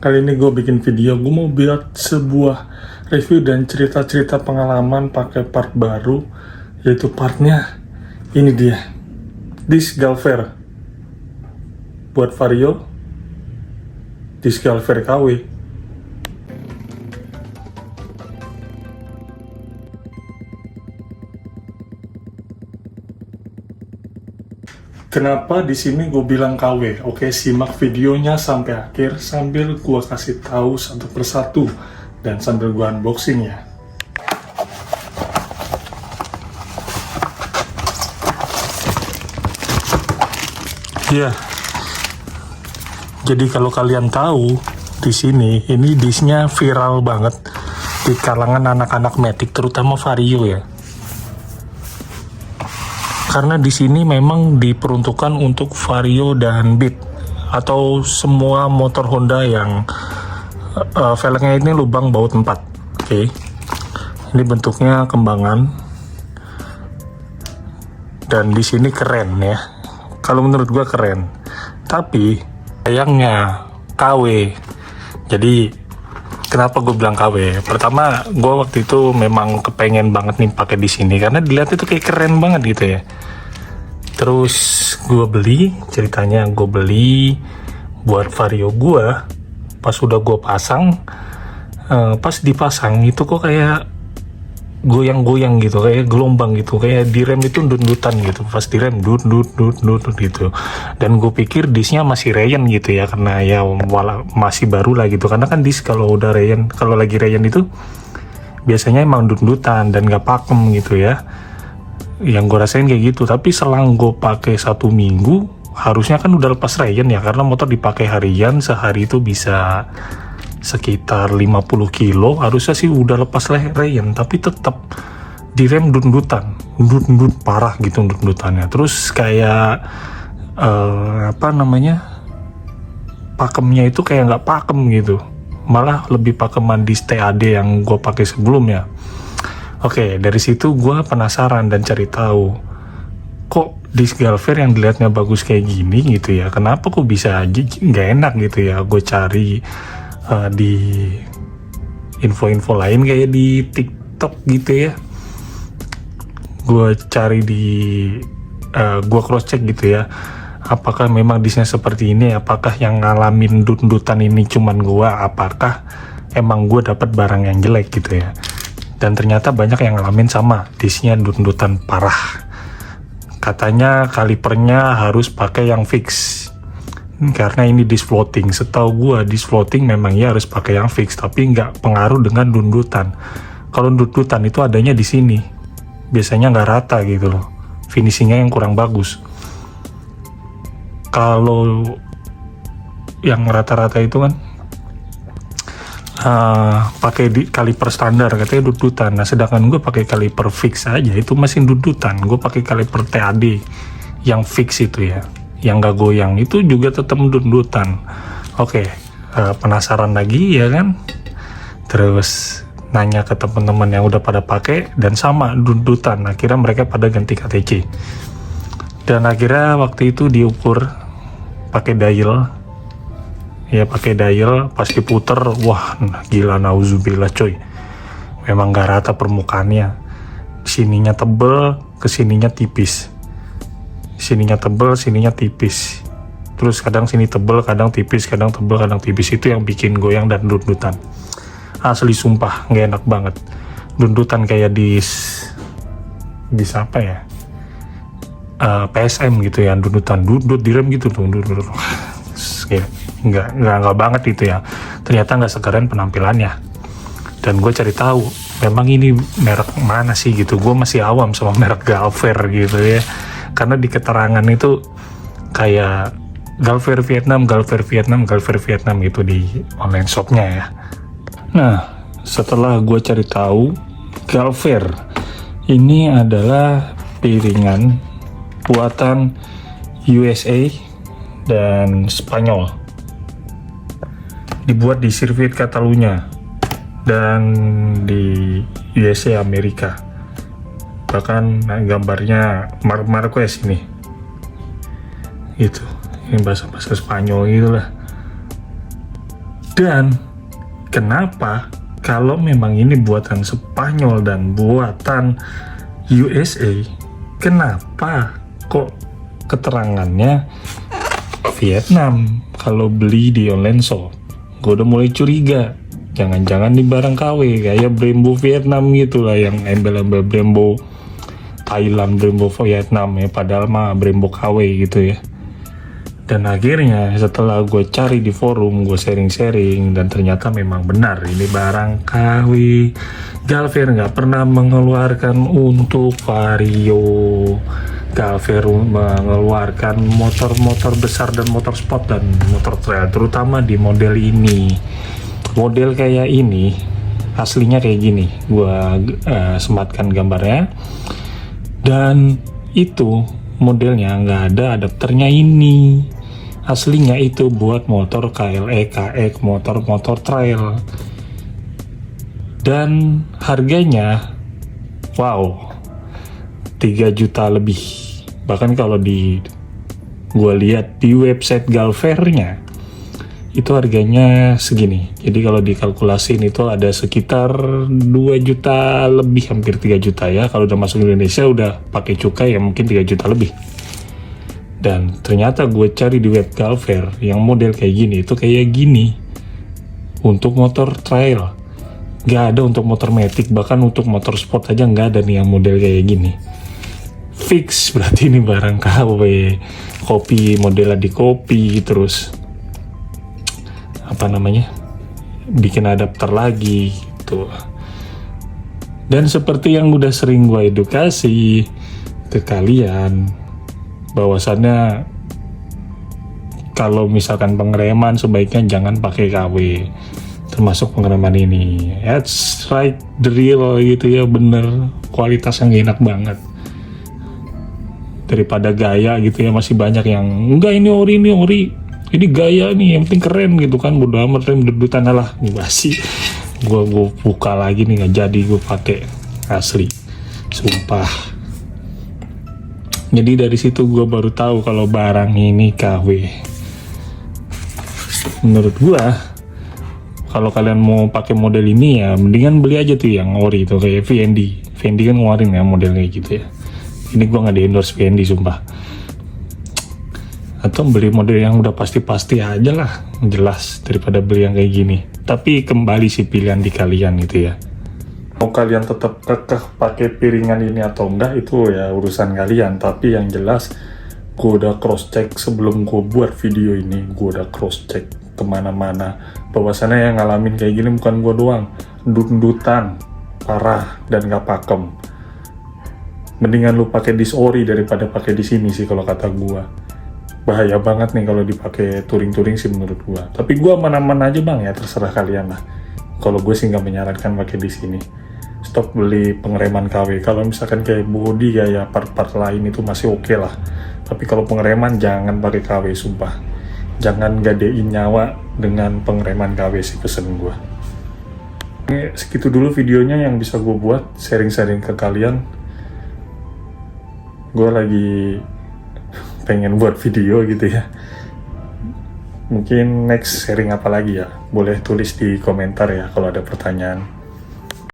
Kali ini gue bikin video, gue mau buat sebuah review dan cerita-cerita pengalaman pakai part baru, yaitu partnya ini dia, Disc Galver buat Vario, Disc Galver KW. Kenapa di sini gue bilang KW? Oke, simak videonya sampai akhir sambil gue kasih tahu satu persatu dan sambil gue unboxing ya. Ya, jadi kalau kalian tahu di sini ini disnya viral banget di kalangan anak-anak Matic, terutama Vario ya. Karena di sini memang diperuntukkan untuk Vario dan Beat atau semua motor Honda yang velgnya ini lubang baut 4. Oke. Ini bentuknya kembangan. Dan di sini keren ya. Kalau menurut gua keren. Tapi sayangnya KW. Jadi kenapa gue bilang KW? Pertama, gue waktu itu memang kepengen banget nih pakai di sini karena dilihat itu kayak keren banget gitu ya. Terus gue beli, ceritanya gue beli buat Vario gue. Pas udah gue pasang, pas dipasang itu kok kayak goyang-goyang gitu, kayak gelombang gitu, kayak direm itu ndut-ndutan gitu. Pas direm dut gitu. Dan gue pikir disnya masih Rayon gitu ya, karena ya masih baru lah gitu. Karena kan dis kalau udah Rayon, kalau lagi Rayon itu biasanya emang ndut-ndutan dan gak pakem gitu ya. Yang gue rasain kayak gitu. Tapi selang gue pakai 1 minggu, harusnya kan udah lepas Rayon ya, karena motor dipakai harian, sehari itu bisa sekitar 50 kilo, harusnya sih udah lepas Rayon, tapi tetap direm ndut-ndutan parah gitu ndut-ndutannya. Terus kayak pakemnya itu kayak nggak pakem gitu, malah lebih pakeman di TAD yang gue pakai sebelumnya. Oke, dari situ gue penasaran dan cari tahu, kok Disc Galver yang dilihatnya bagus kayak gini gitu ya, kenapa kok bisa nggak enak gitu ya. Gue cari di info-info lain kayak di TikTok gitu ya, gue cari gue cross check gitu ya, apakah memang disnya seperti ini, apakah yang ngalamin ndut-ndutan ini cuman gue, apakah emang gue dapat barang yang jelek gitu ya. Dan ternyata banyak yang ngalamin sama, disnya ndut-ndutan parah. Katanya kalipernya harus pakai yang fix karena ini disc floating. Setahu gua disc floating memang ya harus pakai yang fix, tapi nggak pengaruh dengan ndut-ndutan. Kalau ndut-ndutan itu adanya di sini, biasanya nggak rata gitu loh, finishingnya yang kurang bagus. Kalau yang rata-rata itu kan pakai kaliper standar katanya ndut-ndutan. Nah sedangkan gue pakai kaliper fix aja itu masih ndut-ndutan. Gue pakai kaliper TAD yang fix itu ya, yang gak goyang, itu juga tetap ndut-ndutan. Oke, penasaran lagi ya kan, terus nanya ke teman-teman yang udah pada pakai dan sama ndut-ndutan. Akhirnya mereka pada ganti KTC, dan akhirnya waktu itu diukur pakai dial ya, pakai dial. Pas diputer, wah gila, nauzubillah coy, memang gak rata permukaannya. Sininya tebel, kesininya tipis, sininya tebel, sininya tipis. Terus kadang sini tebel, kadang tipis, kadang tebel, kadang tipis. Itu yang bikin goyang dan ndut-ndutan. Asli sumpah nggak enak banget. Ndut-ndutan kayak di apa ya, PSM gitu ya, ndut-ndutan, ndut direm gitu tuh, ndut. Nggak banget gitu ya. Ternyata nggak sekeren penampilannya. Dan gue cari tahu, memang ini merek mana sih gitu. Gue masih awam sama merek Galver gitu ya, karena di keterangan itu kayak Galver Vietnam gitu di online shopnya ya. Nah, setelah gue cari tahu, Galver ini adalah piringan buatan USA dan Spanyol, dibuat di sirkuit Catalunya dan di USA Amerika. Bahkan gambarnya Marc Marquez ini gitu, ini bahasa Spanyol gitu lah. Dan kenapa kalau memang ini buatan Spanyol dan buatan USA, kenapa kok keterangannya Vietnam kalau beli di online shop? Gue udah mulai curiga, jangan-jangan di barang KW kayak Brembo Vietnam gitu lah, yang embel-embel Brembo Thailand, Brembo Vietnam ya, padahal mah Brembo KW gitu ya. Dan akhirnya setelah gue cari di forum, gue sharing-sharing, dan ternyata memang benar ini barang KW. Galver nggak pernah mengeluarkan untuk Vario. Galver mengeluarkan motor-motor besar dan motor sport dan motor trail, terutama di model ini. Model kayak ini aslinya kayak gini, gue sematkan gambarnya. Dan itu modelnya nggak ada adapternya ini. Aslinya itu buat motor KLE, KX, motor-motor trail. Dan harganya, wow, 3 juta lebih. Bahkan kalau gue lihat di website Galvernya, itu harganya segini. Jadi kalau dikalkulasin itu ada sekitar 2 juta lebih, hampir 3 juta ya. Kalau udah masuk Indonesia udah pakai cukai ya mungkin 3 juta lebih. Dan ternyata gue cari di web Galver yang model kayak gini, itu kayak gini untuk motor trail. Gak ada untuk motor matic, bahkan untuk motor sport aja gak ada nih yang model kayak gini. Fix berarti ini barang KW. Kopi, modelnya di kopi, terus apa namanya, bikin adapter lagi gitu. Dan seperti yang udah sering gue edukasi ke kalian, bahwasannya kalau misalkan pengereman sebaiknya jangan pakai KW, termasuk pengereman ini. That's right, the real gitu ya, bener, kualitas yang enak banget. Daripada gaya gitu ya, masih banyak yang enggak ini ori, ini gaya nih, yang penting keren gitu kan, bodo amat rem dedutan lah, nih basi. Gue buka lagi nih, nggak jadi gue pakai asli, sumpah. Jadi dari situ gue baru tahu kalau barang ini KW. Menurut gue, kalau kalian mau pakai model ini ya mendingan beli aja tuh yang ori itu, kayak VND. VND kan ngeluarin ya model kayak gitu ya. Ini gue nggak di-endorse VND sumpah. Atau beli model yang udah pasti-pasti aja lah, jelas, daripada beli yang kayak gini. Tapi kembali sih pilihan di kalian gitu ya. Mau kalian tetap kekeh pakai piringan ini atau enggak, itu ya urusan kalian. Tapi yang jelas gue udah cross check sebelum gue buat video ini. Gue udah cross check kemana-mana, bahwasannya yang ngalamin kayak gini bukan gue doang, dut-dutan parah dan gak pakem. Mendingan lu pakai disc ori daripada pakai di sini sih kalau kata gue. Bahaya banget nih kalau dipakai touring-touring sih menurut gue. Tapi gue aman-aman aja bang ya, terserah kalian lah. Kalau gue sih nggak menyarankan pakai di sini. Stop beli pengereman KW. Kalau misalkan kayak body kayak part-part lain itu masih oke lah. Tapi kalau pengereman jangan pakai KW, sumpah. Jangan gadein nyawa dengan pengereman KW sih, pesen gue. Ini segitu dulu videonya yang bisa gue buat, sharing-sharing ke kalian. Gue lagi pengen buat video gitu ya. Mungkin next sharing apa lagi ya, boleh tulis di komentar ya kalau ada pertanyaan.